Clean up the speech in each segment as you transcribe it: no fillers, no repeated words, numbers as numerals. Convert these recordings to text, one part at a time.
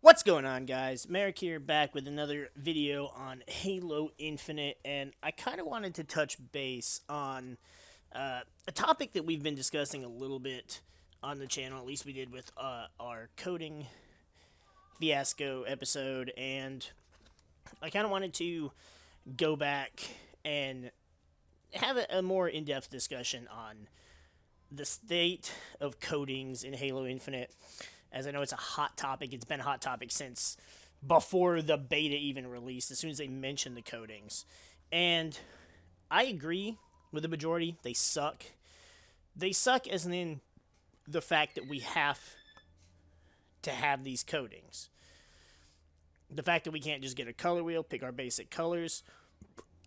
What's going on, guys? MariK here, back with another video on Halo Infinite, and I kind of wanted to touch base on a topic that we've been discussing a little bit on the channel. At least we did with our coding fiasco episode, and I kind of wanted to go back and have a more in-depth discussion on the state of codings in Halo Infinite, as I know it's a hot topic. It's been a hot topic since before the beta even released, as soon as they mentioned the codings. And I agree with the majority. They suck. They suck as in the fact that we have to have these codings. The fact that we can't just get a color wheel, pick our basic colors.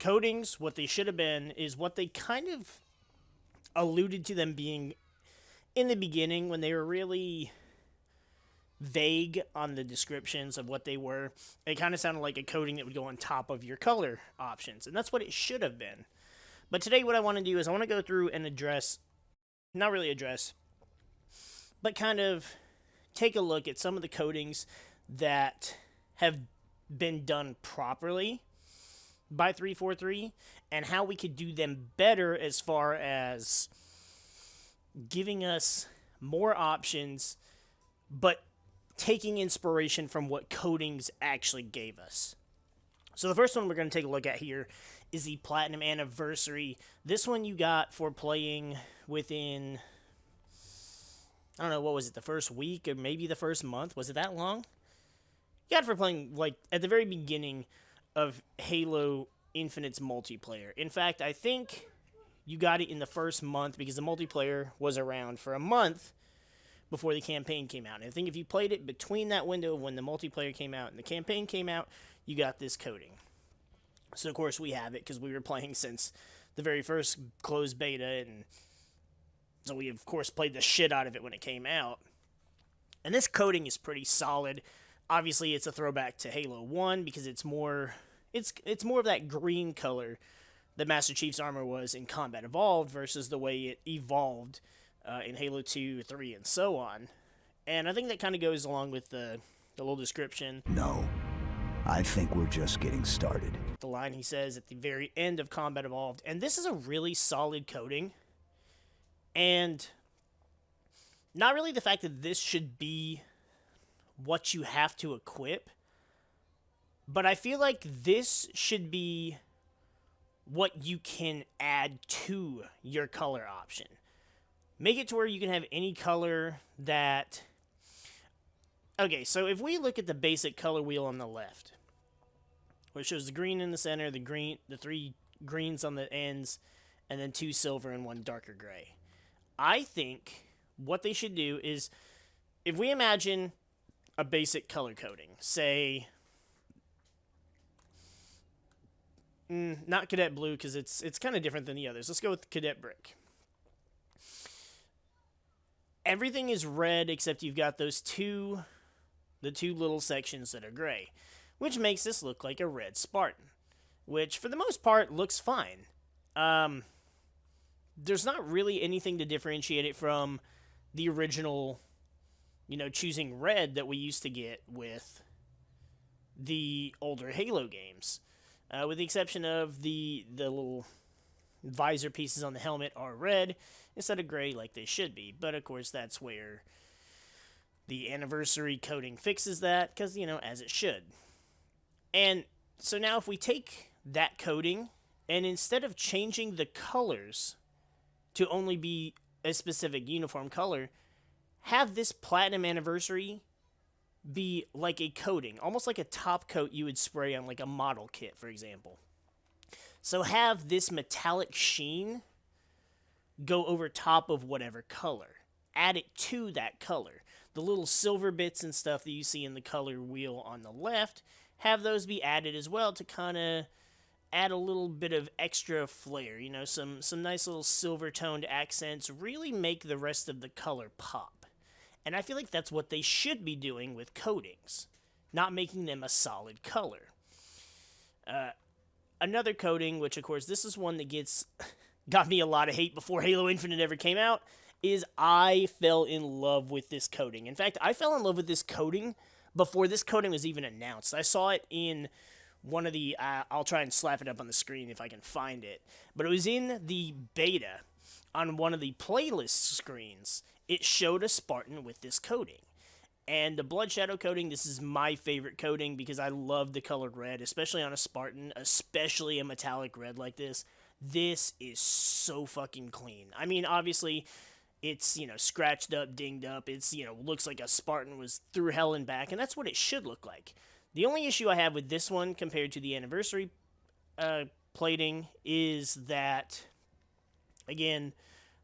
Codings, what they should have been, is what they kind of alluded to them being in the beginning, when they were really vague on the descriptions of what they were. It kind of sounded like a coding that would go on top of your color options, and that's what it should have been. But today what I want to do is I want to go through and address, not really address, but kind of take a look at some of the codings that have been done properly by 343 and how we could do them better as far as giving us more options, but taking inspiration from what codings actually gave us. So the first one we're going to take a look at here is the Platinum Anniversary. This one you got for playing within, I don't know, what was it, the first week or maybe the first month? Was it that long? You got it for playing, like, at the very beginning of Halo Infinite's multiplayer. In fact, I think you got it in the first month because the multiplayer was around for a month before the campaign came out. And I think if you played it between that window of when the multiplayer came out and the campaign came out, you got this coding. So, of course, we have it because we were playing since the very first closed beta, and so we, of course, played the shit out of it when it came out. And this coding is pretty solid. Obviously, it's a throwback to Halo 1 because it's more of that green color that Master Chief's armor was in Combat Evolved versus the way it evolved in Halo 2, 3, and so on. And I think that kind of goes along with the little description. No, I think we're just getting started. The line he says at the very end of Combat Evolved. And this is a really solid coding. And not really the fact that this should be what you have to equip, but I feel like this should be what you can add to your color option. Make it to where you can have any color that... Okay, so if we look at the basic color wheel on the left, where it shows the green in the center, the three greens on the ends, and then 2 silver and 1 darker gray. I think what they should do is, if we imagine a basic color coding, say, not Cadet Blue because it's kind of different than the others. Let's go with Cadet Brick. Everything is red except you've got the two little sections that are gray, which makes this look like a red Spartan, which for the most part looks fine. There's not really anything to differentiate it from the original, choosing red that we used to get with the older Halo games. With the exception of the little visor pieces on the helmet are red instead of gray like they should be. But, of course, that's where the anniversary coding fixes that, because, as it should. And so now if we take that coding, and instead of changing the colors to only be a specific uniform color, have this Platinum Anniversary be like a coating, almost like a top coat you would spray on like a model kit, for example. So have this metallic sheen go over top of whatever color. Add it to that color. The little silver bits and stuff that you see in the color wheel on the left, have those be added as well to kind of add a little bit of extra flair. Some nice little silver toned accents, really make the rest of the color pop. And I feel like that's what they should be doing with codings, not making them a solid color. Another coding, which of course this is one that got me a lot of hate before Halo Infinite ever came out, is I fell in love with this coding. In fact, I fell in love with this coding before this coating was even announced. I saw it in one of the, I'll try and slap it up on the screen if I can find it, but it was in the beta on one of the playlist screens. It showed a Spartan with this coating. And the Blood Shadow coating, this is my favorite coating because I love the colored red, especially on a Spartan, especially a metallic red like this. This is so fucking clean. I mean, obviously, it's, scratched up, dinged up. It's, looks like a Spartan was through hell and back, and that's what it should look like. The only issue I have with this one compared to the anniversary plating is that, again,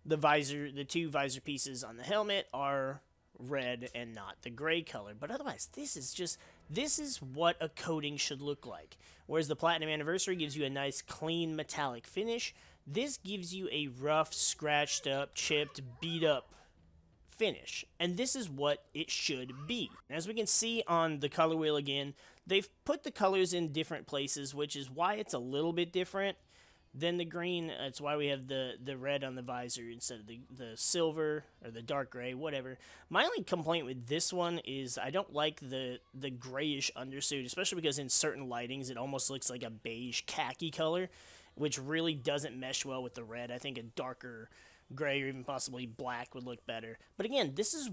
the two visor pieces on the helmet are red and not the gray color. But otherwise, this is what a coating should look like. Whereas the Platinum Anniversary gives you a nice clean metallic finish, this gives you a rough, scratched up, chipped, beat up finish. And this is what it should be. As we can see on the color wheel again, they've put the colors in different places, which is why it's a little bit different than the green. That's why we have the red on the visor instead of the silver or the dark gray, whatever. My only complaint with this one is I don't like the grayish undersuit, especially because in certain lightings it almost looks like a beige khaki color, which really doesn't mesh well with the red. I think a darker gray or even possibly black would look better. But again, this is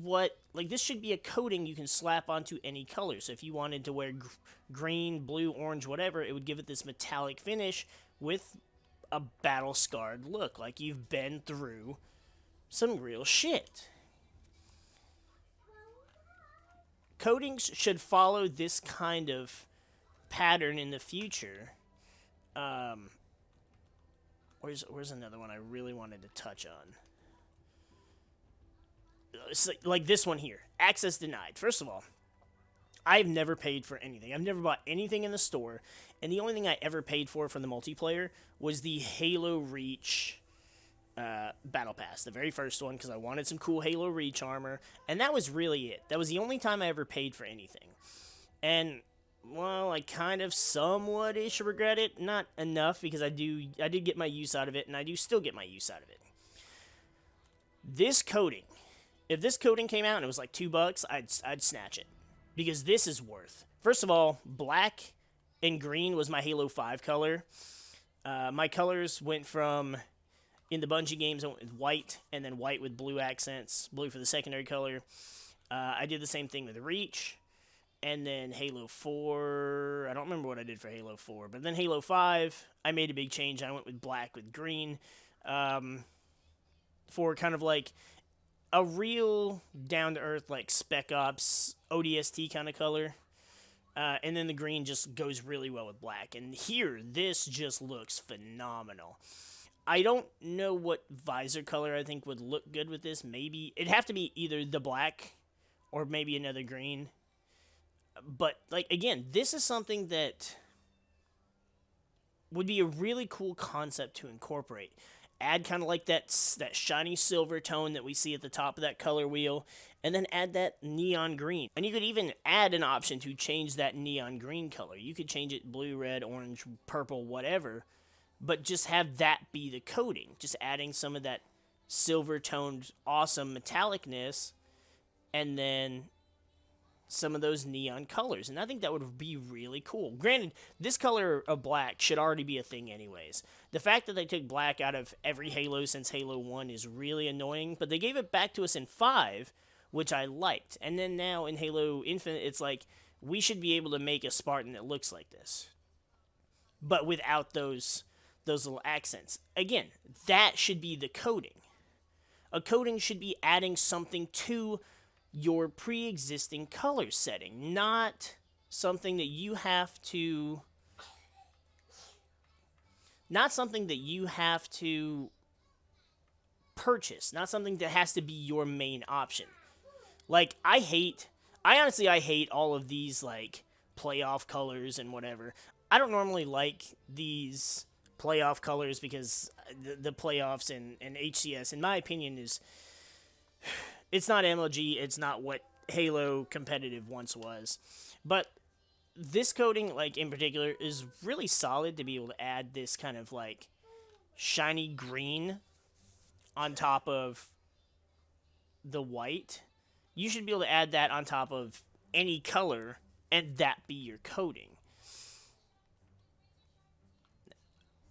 this should be a coating you can slap onto any color. So if you wanted to wear green, blue, orange, whatever, it would give it this metallic finish with a battle-scarred look, like you've been through some real shit. Coatings should follow this kind of pattern in the future. Where's another one I really wanted to touch on? It's like this one here. Access denied. First of all, I've never paid for anything. I've never bought anything in the store, and the only thing I ever paid for from the multiplayer was the Halo Reach Battle Pass, the very first one, because I wanted some cool Halo Reach armor, and that was really it. That was the only time I ever paid for anything. And, well, I kind of somewhat-ish regret it. Not enough, because I did get my use out of it, and I do still get my use out of it. This coating, if this coating came out and it was like $2, I'd snatch it. Because this is worth. First of all, black and green was my Halo 5 color. My colors went from, in the Bungie games, I went with white, and then white with blue accents, blue for the secondary color. I did the same thing with Reach, and then Halo 4, I don't remember what I did for Halo 4, but then Halo 5, I made a big change. I went with black with green, for kind of like a real down-to-earth, like Spec Ops, ODST kind of color. And then the green just goes really well with black. And here, this just looks phenomenal. I don't know what visor color I think would look good with this. Maybe, it'd have to be either the black or maybe another green. But, like, again, this is something that would be a really cool concept to incorporate. Add kind of like that shiny silver tone that we see at the top of that color wheel, and then add that neon green. And you could even add an option to change that neon green color. You could change it blue, red, orange, purple, whatever, but just have that be the coating. Just adding some of that silver toned awesome metallicness, and then some of those neon colors. And I think that would be really cool. Granted, this color of black should already be a thing anyways. The fact that they took black out of every Halo since Halo 1 is really annoying, but they gave it back to us in 5, which I liked. And then now in Halo Infinite, it's like, we should be able to make a Spartan that looks like this, but without those little accents. Again, that should be the coating. A coating should be adding something to your pre-existing color setting, not something that you have to purchase, not something that has to be your main option. Like, I hate all of these, like, playoff colors and whatever. I don't normally like these playoff colors because the playoffs and HCS, in my opinion, it's not MLG, it's not what Halo competitive once was. But this coating, like, in particular, is really solid to be able to add this kind of, like, shiny green on top of the white. You should be able to add that on top of any color and that be your coating.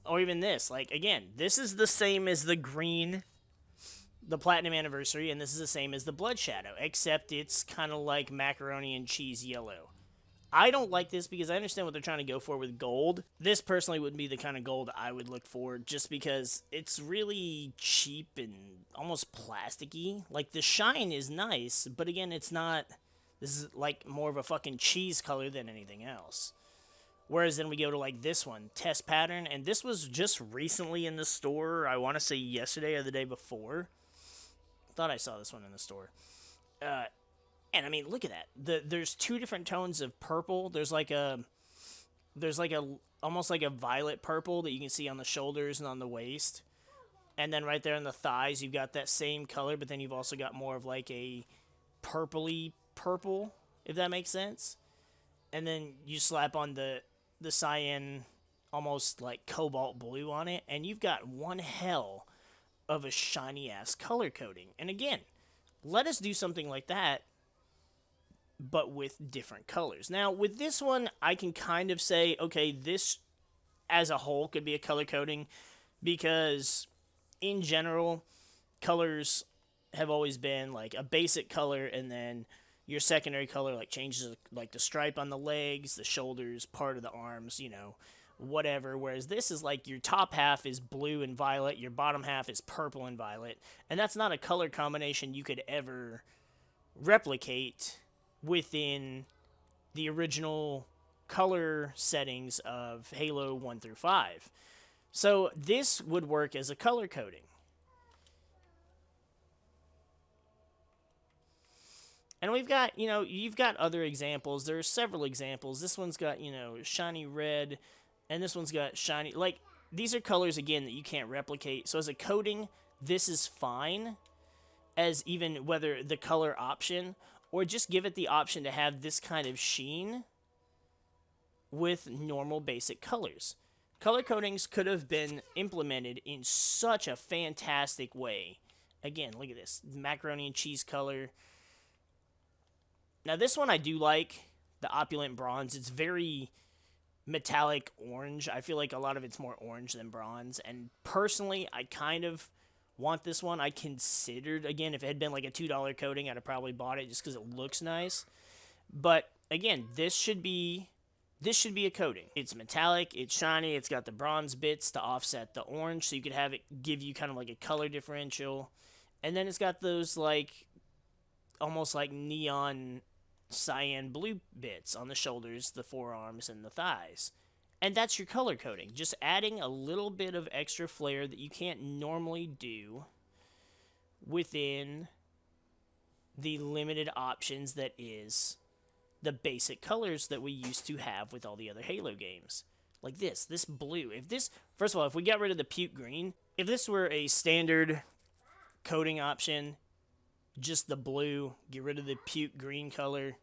Or even this, like, again, this is the same as the green, the Platinum Anniversary, and this is the same as the Blood Shadow, except it's kind of like macaroni and cheese yellow. I don't like this because I understand what they're trying to go for with gold. This personally wouldn't be the kind of gold I would look for just because it's really cheap and almost plasticky. Like, the shine is nice, but again, it's not... This is like more of a fucking cheese color than anything else. Whereas then we go to like this one, Test Pattern, and this was just recently in the store. I want to say yesterday or the day before. Thought I saw this one in the store. And I mean, look at that. There's two different tones of purple. There's like a almost like a violet purple that you can see on the shoulders and on the waist. And then right there on the thighs, you've got that same color, but then you've also got more of like a purpley purple, if that makes sense. And then you slap on the cyan, almost like cobalt blue on it, and you've got one hell of a shiny ass color coding. And again, let us do something like that, but with different colors. Now, with this one, I can kind of say, okay, this as a whole could be a color coding, because in general, colors have always been like a basic color, and then your secondary color like changes, like the stripe on the legs, the shoulders, part of the arms, you know, whatever. Whereas this is like your top half is blue and violet, your bottom half is purple and violet, and that's not a color combination you could ever replicate within the original color settings of Halo 1 through 5. So this would work as a color coding. And we've got, you know, you've got other examples. There are several examples. This one's got, you know, shiny red, and this one's got shiny... Like, these are colors, again, that you can't replicate. So as a coding, this is fine, as even whether the color option, or just give it the option to have this kind of sheen with normal basic colors. Color codings could have been implemented in such a fantastic way. Again, look at this. Macaroni and cheese color. Now, this one I do like, the Opulent Bronze. It's very metallic orange. I feel like a lot of it's more orange than bronze. And personally, I kind of want this one. I considered, again, if it had been like a $2 coating, I'd have probably bought it just because it looks nice. But, again, this should be a coating. It's metallic, it's shiny, it's got the bronze bits to offset the orange, so you could have it give you kind of like a color differential. And then it's got those, like, almost like neon cyan blue bits on the shoulders, the forearms, and the thighs. And that's your color coding. Just adding a little bit of extra flair that you can't normally do within the limited options that is the basic colors that we used to have with all the other Halo games. Like this blue. If this, first of all, if we got rid of the puke green, if this were a standard coding option, just the blue, get rid of the puke green color,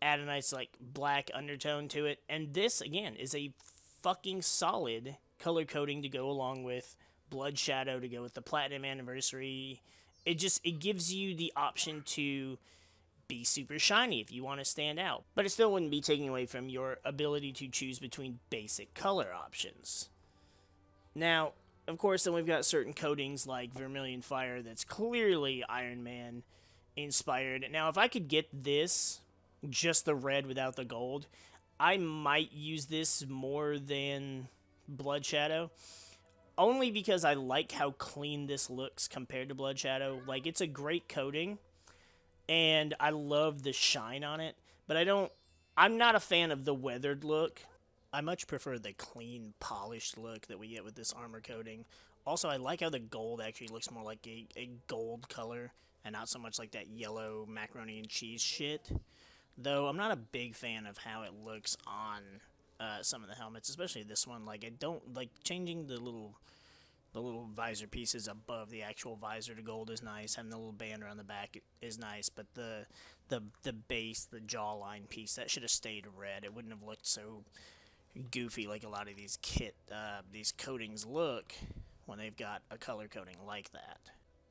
add a nice like black undertone to it, and this again is a fucking solid color coding to go along with Blood Shadow, to go with the Platinum Anniversary. It gives you the option to be super shiny if you want to stand out, but it still wouldn't be taking away from your ability to choose between basic color options. Now, of course, then we've got certain coatings like Vermilion Fire that's clearly Iron Man inspired. Now, if I could get this, just the red without the gold, I might use this more than Blood Shadow. Only because I like how clean this looks compared to Blood Shadow. Like, it's a great coating, and I love the shine on it, but I'm not a fan of the weathered look. I much prefer the clean, polished look that we get with this armor coating. Also, I like how the gold actually looks more like a gold color, and not so much like that yellow macaroni and cheese shit. Though, I'm not a big fan of how it looks on some of the helmets, especially this one. Like, I don't like changing the little visor pieces above the actual visor to gold is nice. Having the little band around the back is nice, but the base, the jawline piece, that should have stayed red. It wouldn't have looked so goofy like a lot of these coatings look when they've got a color coding like that.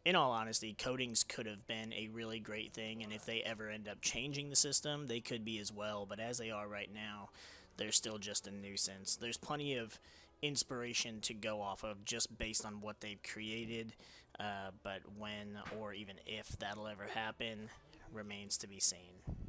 in all honesty, coatings could have been a really great thing, and if they ever end up changing the system, they could be as well. But as they are right now, they're still just a nuisance. There's plenty of inspiration to go off of just based on what they've created, but when or even if that'll ever happen remains to be seen.